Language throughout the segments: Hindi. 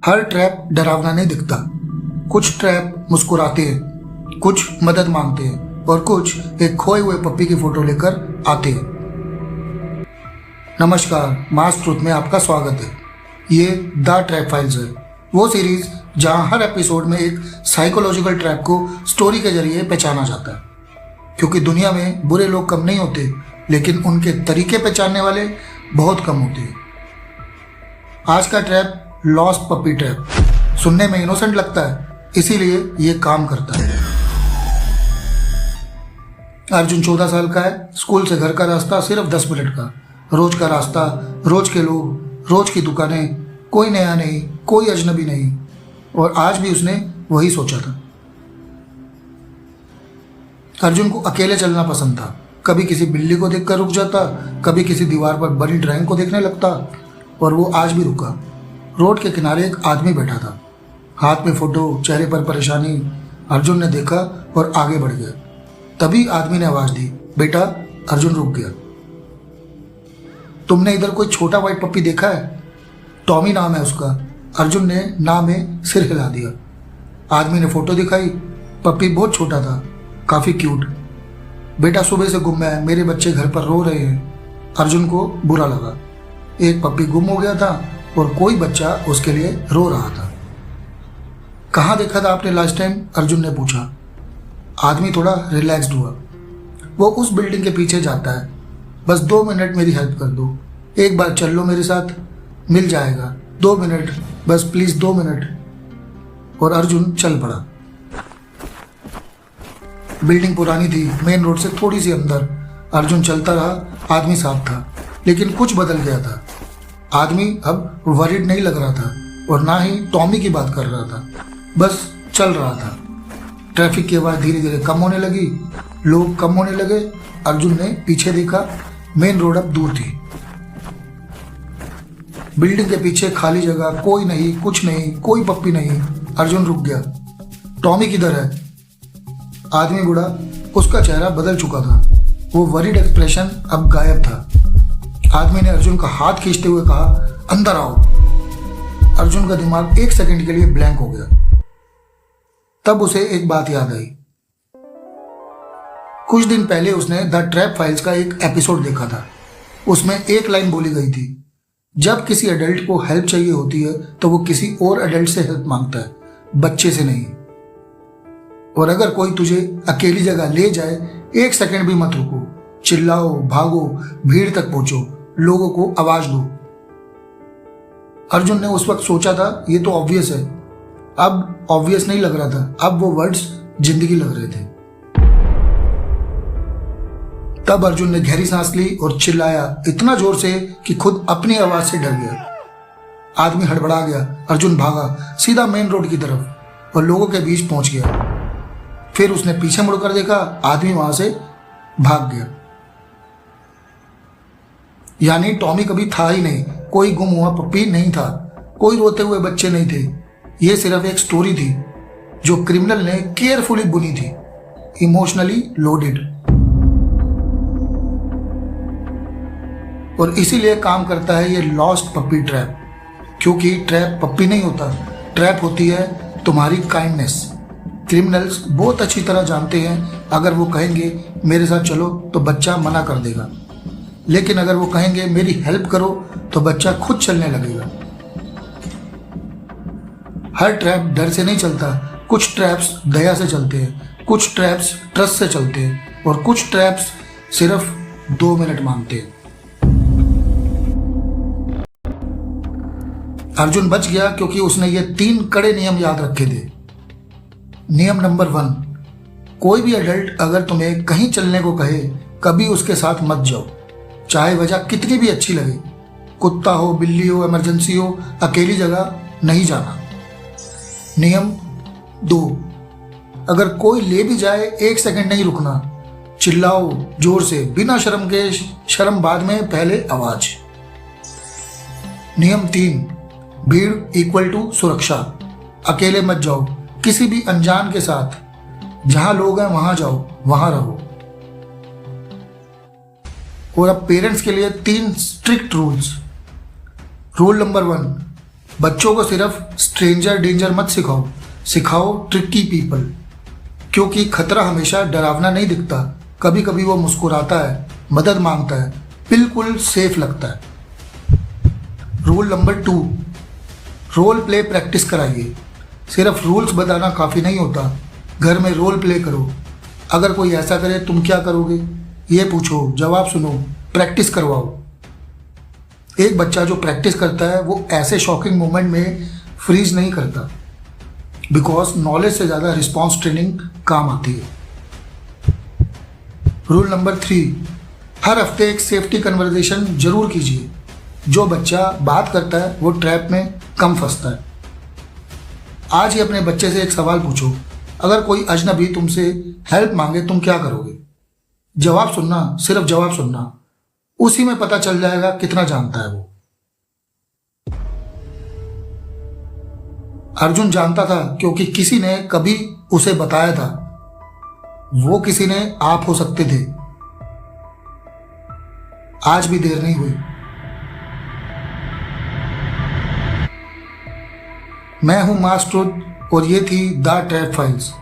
हर ट्रैप डरावना नहीं दिखता। कुछ ट्रैप मुस्कुराते हैं, कुछ मदद मांगते हैं और कुछ एक खोए हुए पप्पी की फोटो लेकर आते हैं। नमस्कार, मास ट्रुथ में आपका स्वागत है। ये द ट्रैप फाइल्स है, वो सीरीज जहां हर एपिसोड में एक साइकोलॉजिकल ट्रैप को स्टोरी के जरिए पहचाना जाता है। क्योंकि दुनिया में बुरे लोग कम नहीं होते, लेकिन उनके तरीके पहचानने वाले बहुत कम होते हैं। आज का ट्रैप लॉस्ट पपी ट्रैप सुनने में इनोसेंट लगता है, इसीलिए ये काम करता है। अर्जुन 14 साल का है। स्कूल से घर का रास्ता सिर्फ 10 मिनट का। रोज का रास्ता, रोज के लोग, रोज की दुकानें, कोई नया नहीं, कोई अजनबी नहीं। और आज भी उसने वही सोचा था। अर्जुन को अकेले चलना पसंद था। कभी किसी बिल्ली को देखकर रुक जाता, कभी किसी दीवार पर बनी ड्राइंग को देखने लगता। और वो आज भी रुका। रोड के किनारे एक आदमी बैठा था, हाथ में फोटो, चेहरे पर परेशानी। अर्जुन ने देखा और आगे बढ़ गया। तभी आदमी ने आवाज दी, बेटा। अर्जुन रुक गया। तुमने इधर कोई छोटा व्हाइट पप्पी देखा है? टॉमी नाम है उसका। अर्जुन ने नाम में सिर हिला दिया। आदमी ने फोटो दिखाई। पप्पी बहुत छोटा था, काफी क्यूट। बेटा सुबह से गुम है, मेरे बच्चे घर पर रो रहे हैं। अर्जुन को बुरा लगा। एक पप्पी गुम हो गया था और कोई बच्चा उसके लिए रो रहा था। कहाँ देखा था आपने लास्ट टाइम? अर्जुन ने पूछा। आदमी थोड़ा रिलैक्स्ड हुआ। वो उस बिल्डिंग के पीछे जाता है। बस 2 मिनट मेरी हेल्प कर दो। एक बार चल लो मेरे साथ, मिल जाएगा। 2 मिनट बस, प्लीज 2 मिनट। और अर्जुन चल पड़ा। बिल्डिंग पुरानी थी, मेन रोड से थोड़ी सी अंदर। अर्जुन चलता रहा। आदमी साफ था, लेकिन कुछ बदल गया था। आदमी अब वरीड नहीं लग रहा था और ना ही टॉमी की बात कर रहा था, बस चल रहा था। ट्रैफिक की आवाज धीरे धीरे कम होने लगी, लोग कम होने लगे। अर्जुन ने पीछे देखा, मेन रोड अब दूर थी। बिल्डिंग के पीछे खाली जगह, कोई नहीं, कुछ नहीं, कोई पप्पी नहीं। अर्जुन रुक गया। टॉमी किधर है? आदमी बुढ़ा, उसका चेहरा बदल चुका था। वो वरीड एक्सप्रेशन अब गायब था। आदमी ने अर्जुन का हाथ खींचते हुए कहा, अंदर आओ। अर्जुन का दिमाग 1 सेकंड के लिए ब्लैंक हो गया। तब उसे एक बात याद आई। कुछ दिन पहले उसने द ट्रैप फाइल्स का एक एपिसोड देखा था। उसमें एक लाइन बोली गई थी, जब किसी एडल्ट को हेल्प चाहिए होती है तो वो किसी और एडल्ट से हेल्प मांगता है, बच्चे से नहीं। और अगर कोई तुझे अकेली जगह ले जाए, 1 सेकंड भी मत रुको। चिल्लाओ, भागो, भीड़ तक पहुंचो, लोगों को आवाज दो। अर्जुन ने उस वक्त सोचा था ये तो ऑब्वियस है। अब ऑब्वियस नहीं लग रहा था, अब वो वर्ड्स जिंदगी लग रहे थे। तब अर्जुन ने गहरी सांस ली और चिल्लाया इतना जोर से कि खुद अपनी आवाज से डर गया। आदमी हड़बड़ा गया। अर्जुन भागा सीधा मेन रोड की तरफ और लोगों के बीच पहुंच गया। फिर उसने पीछे मुड़कर देखा, आदमी वहां से भाग गया। यानी टॉमी कभी था ही नहीं, कोई गुम हुआ पप्पी नहीं था, कोई रोते हुए बच्चे नहीं थे। यह सिर्फ एक स्टोरी थी जो क्रिमिनल ने केयरफुली बुनी थी, इमोशनली लोडेड। और इसीलिए काम करता है ये लॉस्ट पप्पी ट्रैप। क्योंकि ट्रैप पप्पी नहीं होता, ट्रैप होती है तुम्हारी काइंडनेस। क्रिमिनल्स बहुत अच्छी तरह जानते हैं, अगर वो कहेंगे मेरे साथ चलो तो बच्चा मना कर देगा, लेकिन अगर वो कहेंगे मेरी हेल्प करो तो बच्चा खुद चलने लगेगा। हर ट्रैप डर से नहीं चलता। कुछ ट्रैप्स दया से चलते हैं, कुछ ट्रैप्स ट्रस्ट से चलते हैं और कुछ ट्रैप्स सिर्फ 2 मिनट मांगते हैं। अर्जुन बच गया क्योंकि उसने ये 3 कड़े नियम याद रखे थे। नियम नंबर 1, कोई भी एडल्ट अगर तुम्हें कहीं चलने को कहे, कभी उसके साथ मत जाओ, चाहे वजह कितनी भी अच्छी लगे। कुत्ता हो, बिल्ली हो, इमरजेंसी हो, अकेली जगह नहीं जाना। नियम 2, अगर कोई ले भी जाए 1 सेकंड नहीं रुकना। चिल्लाओ जोर से, बिना शर्म के। शर्म बाद में, पहले आवाज। नियम 3, भीड़ इक्वल टू सुरक्षा। अकेले मत जाओ, किसी भी अनजान के साथ। जहां लोग हैं वहां जाओ, वहां रहो। और अब पेरेंट्स के लिए 3 स्ट्रिक्ट रूल्स। रूल नंबर 1, बच्चों को सिर्फ स्ट्रेंजर डेंजर मत सिखाओ, सिखाओ ट्रिकी पीपल, क्योंकि खतरा हमेशा डरावना नहीं दिखता। कभी कभी वो मुस्कुराता है, मदद मांगता है, बिल्कुल सेफ लगता है। Rule number 2, role play practice कराइए। सिर्फ रूल्स बताना काफ़ी नहीं होता, घर में रोल प्ले करो। अगर कोई ऐसा करे तुम क्या करोगे, ये पूछो, जवाब सुनो, प्रैक्टिस करवाओ। एक बच्चा जो प्रैक्टिस करता है वो ऐसे शॉकिंग मोमेंट में फ्रीज नहीं करता, बिकॉज नॉलेज से ज़्यादा रिस्पॉन्स ट्रेनिंग काम आती है। रूल नंबर 3, हर हफ्ते एक सेफ्टी कन्वर्सेशन जरूर कीजिए। जो बच्चा बात करता है वो ट्रैप में कम फंसता है। आज ही अपने बच्चे से एक सवाल पूछो, अगर कोई अजनबी तुमसे हेल्प मांगे तुम क्या करोगे? जवाब सुनना, सिर्फ जवाब सुनना, उसी में पता चल जाएगा कितना जानता है वो। अर्जुन जानता था क्योंकि किसी ने कभी उसे बताया था। वो किसी ने आप हो सकते थे। आज भी देर नहीं हुई। मैं हूं मास ट्रुथ और ये थी the trap files.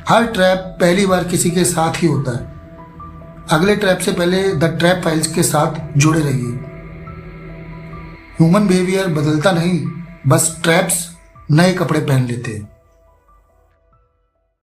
Her trap पहली बार किसी के साथ ही होता है। अगले ट्रैप से पहले द ट्रैप फाइल्स के साथ जुड़े रहिए। ह्यूमन बिहेवियर बदलता नहीं, बस ट्रैप्स नए कपड़े पहन लेते हैं।